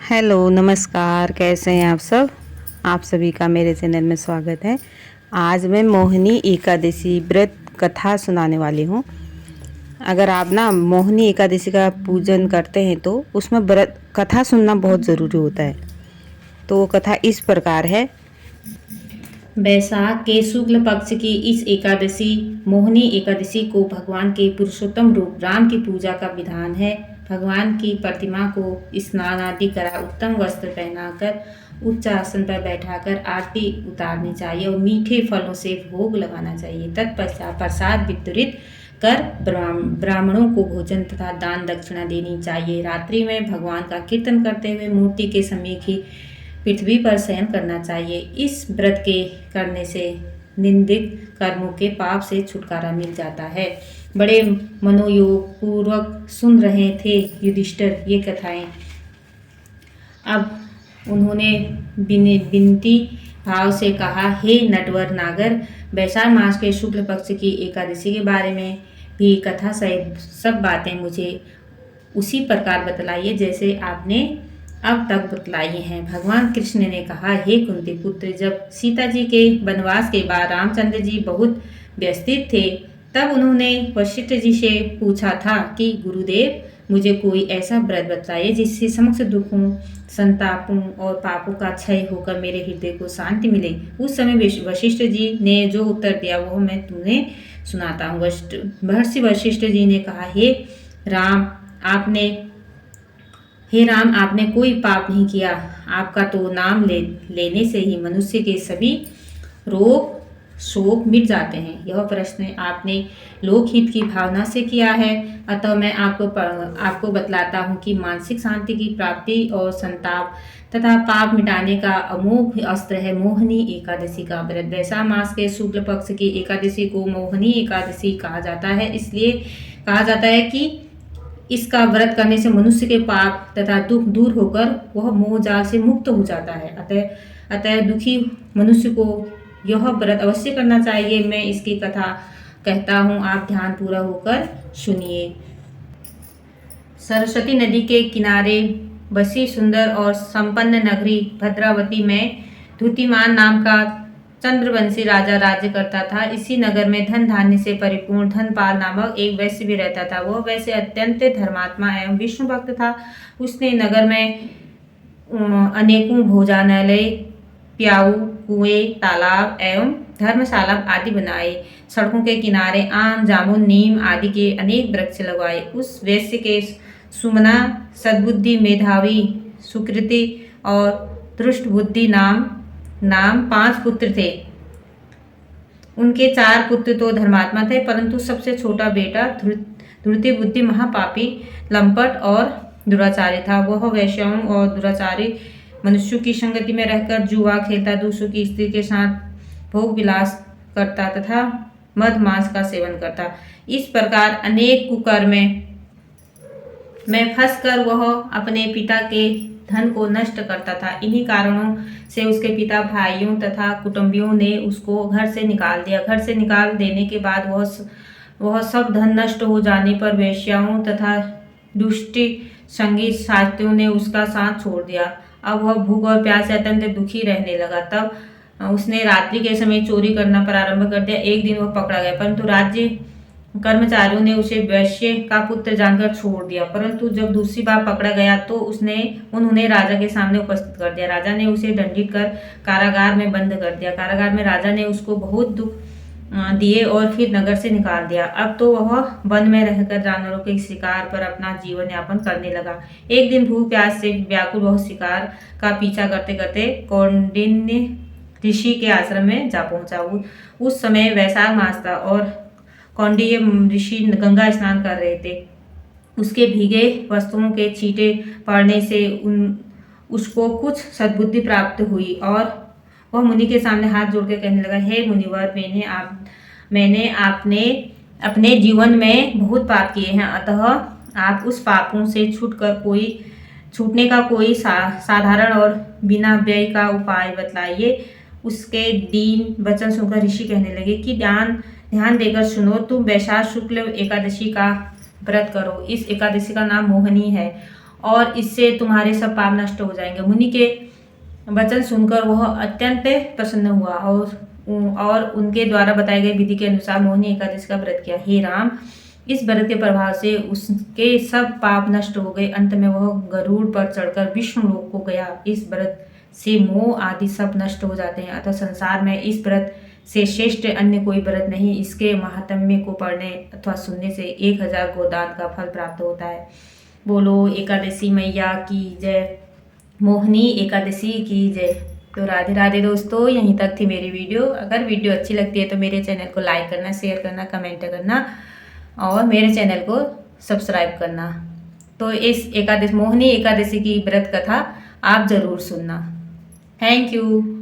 Hello, नमस्कार, कैसे हैं आप सब? आप सभी का मेरे चैनल में स्वागत है। आज मैं मोहिनी एकादशी व्रत कथा सुनाने वाली हूँ। अगर आप ना मोहिनी एकादशी का पूजन करते हैं तो उसमें व्रत कथा सुनना बहुत ज़रूरी होता है। तो वो कथा इस प्रकार है। वैशाख के शुक्ल पक्ष की इस एकादशी मोहिनी एकादशी को भगवान के पुरुषोत्तम रूप राम की पूजा का विधान है। भगवान की प्रतिमा को स्नान आदि करा उत्तम वस्त्र पहनाकर उच्च आसन पर बैठाकर आरती उतारनी चाहिए और मीठे फलों से भोग लगाना चाहिए। तत्पश्चात प्रसाद वितरित कर ब्राह्मणों को भोजन तथा दान दक्षिणा देनी चाहिए। रात्रि में भगवान का कीर्तन करते हुए मूर्ति के समीप ही पृथ्वी पर शयन करना चाहिए। इस व्रत के करने से निंदित कर्मों के पाप से छुटकारा मिल जाता है। बड़े मनोयोग पूर्वक सुन रहे थे युधिष्ठिर ये कथाएं। अब उन्होंने विनती भाव से कहा, हे नटवर नागर, वैशाख मास के शुक्ल पक्ष की एकादशी के बारे में भी कथा सहित सब बातें मुझे उसी प्रकार बतलाइए जैसे आपने अब तक बतलाई हैं। भगवान कृष्ण ने कहा, हे कुंती पुत्र, जब सीता जी के वनवास के बाद रामचंद्र जी बहुत व्यस्तित थे, तब उन्होंने वशिष्ठ जी से पूछा था कि गुरुदेव, मुझे कोई ऐसा व्रत बताइए जिससे समस्त दुखों, संतापों और पापों का क्षय होकर मेरे हृदय को शांति मिले। उस समय वशिष्ठ जी ने जो उत्तर दिया वह मैं तुम्हें सुनाता हूँ। महर्षि वशिष्ठ जी ने कहा, राम आपने हे राम, आपने कोई पाप नहीं किया। आपका तो नाम लेने से ही मनुष्य के सभी रोग शोक मिट जाते हैं। यह प्रश्न आपने लोकहित की भावना से किया है, अतः मैं आपको बतलाता हूँ कि मानसिक शांति की प्राप्ति और संताप तथा पाप मिटाने का अमोघ अस्त्र है मोहिनी एकादशी का व्रत। वैशाख मास के शुक्ल पक्ष की एकादशी को मोहिनी एकादशी कहा जाता है। इसलिए कहा जाता है कि इसका व्रत करने से मनुष्य के पाप तथा दुख दूर होकर वह मोह जाल से मुक्त हो जाता है। अतः दुखी मनुष्य को यह व्रत अवश्य करना चाहिए। मैं इसकी कथा कहता हूँ, आप ध्यान पूरा होकर सुनिए। सरस्वती नदी के किनारे बसी सुंदर और संपन्न नगरी भद्रावती में धूतिमान नाम का चंद्रवंशी राजा राज्य करता था। इसी नगर में धन धान्य से परिपूर्ण धनपाल नामक एक वैश्य भी रहता था। वह वैश्य अत्यंत धर्मात्मा एवं विष्णु भक्त था। उसने नगर में अनेकों भोजनालय, प्याऊ, कुएं, तालाब एवं धर्मशाला आदि बनाए। सड़कों के किनारे आम, जामुन, नीम आदि के अनेक वृक्ष लगवाए। उस वैश्य के सुमना, सद्बुद्धि, मेधावी, सुकृति और दृष्ट बुद्धि नाम 5 पुत्र थे। उनके 4 पुत्र तो धर्मात्मा थे, परंतु सबसे छोटा बेटा धृति बुद्धि महापापी, लंपट और दुराचारी था। वह वैश्याओं और दुराचारी मनुष्यों की संगति में रहकर जुआ खेलता, दूसरों की स्त्री के साथ भोग विलास करता तथा मद मांस का सेवन करता। इस प्रकार अनेक कुकर्म में फंसकर वह अपने पिता के धन को नष्ट करता था। इन्हीं कारणों से उसके पिता, भाइयों तथा कुटुंबियों ने उसको घर से निकाल दिया। घर से निकाल देने के बाद वह सब धन नष्ट हो जाने पर वेश्याओं तथा दुष्ट संगी साथियों ने उसका साथ छोड़ दिया। अब वह भूख और प्यास से अत्यंत दुखी रहने लगा। तब उसने रात्रि के समय चोरी करना प्रारंभ कर दिया। एक दिन वह पकड़ा गया, परंतु राज्य कर्मचारियों ने उसे वैश्य का पुत्र जानकर छोड़ दिया। परंतु जब दूसरी बार पकड़ा गया तो उन्होंने राजा के सामने उपस्थित कर दिया। राजा ने उसे दंडित कर कारागार में बंद कर दिया। कारागार में राजा ने उसको बहुत दुख दिए और फिर नगर से निकाल दिया। अब तो वह वन में रहकर जानवरों के शिकार पर अपना जीवन यापन करने लगा। एक दिन भूख प्यास से व्याकुल वह शिकार का पीछा करते करते कौंडिन्य ऋषि के आश्रम में जा पहुंचा। उस समय वैशाख मास था और कौंडिन्य ऋषि गंगा स्नान कर रहे थे। उसके भीगे वस्त्रों के छींटे पड़ने से उसको कुछ सद्बुद्धि प्राप्त हुई और वह मुनि के सामने हाथ जोड़ के कहने लगा, हे मुनिवर, मैंने अपने जीवन में बहुत पाप किए हैं, अतः आप उस पापों से छूटने का कोई साधारण और बिना व्यय का उपाय बतलाइए। उसके दीन वचन सुनकर ऋषि कहने लगे कि ध्यान देकर सुनो, तुम वैशाख शुक्ल एकादशी का व्रत करो। इस एकादशी का नाम मोहिनी है और इससे तुम्हारे सब पाप नष्ट हो जाएंगे। मुनि के वचन सुनकर वह अत्यंत प्रसन्न हुआ और उनके द्वारा बताई गई विधि के अनुसार मोहिनी एकादशी का व्रत किया। हे राम, इस व्रत के प्रभाव से उसके सब पाप नष्ट हो गए। अंत में वह गरुड़ पर चढ़कर विष्णु लोक को गया। इस व्रत से मोह आदि सब नष्ट हो जाते हैं। अतः संसार में इस व्रत से श्रेष्ठ अन्य कोई व्रत नहीं। इसके महात्म्य को पढ़ने अथवा सुनने से 1000 गोदान का फल प्राप्त होता है। बोलो एकादशी मैया की जय, मोहिनी एकादशी की जय। तो राधे राधे दोस्तों, यहीं तक थी मेरी वीडियो। अगर वीडियो अच्छी लगती है तो मेरे चैनल को लाइक करना, शेयर करना, कमेंट करना और मेरे चैनल को सब्सक्राइब करना। तो इस मोहिनी एकादशी की व्रत कथा आप ज़रूर सुनना। Thank you.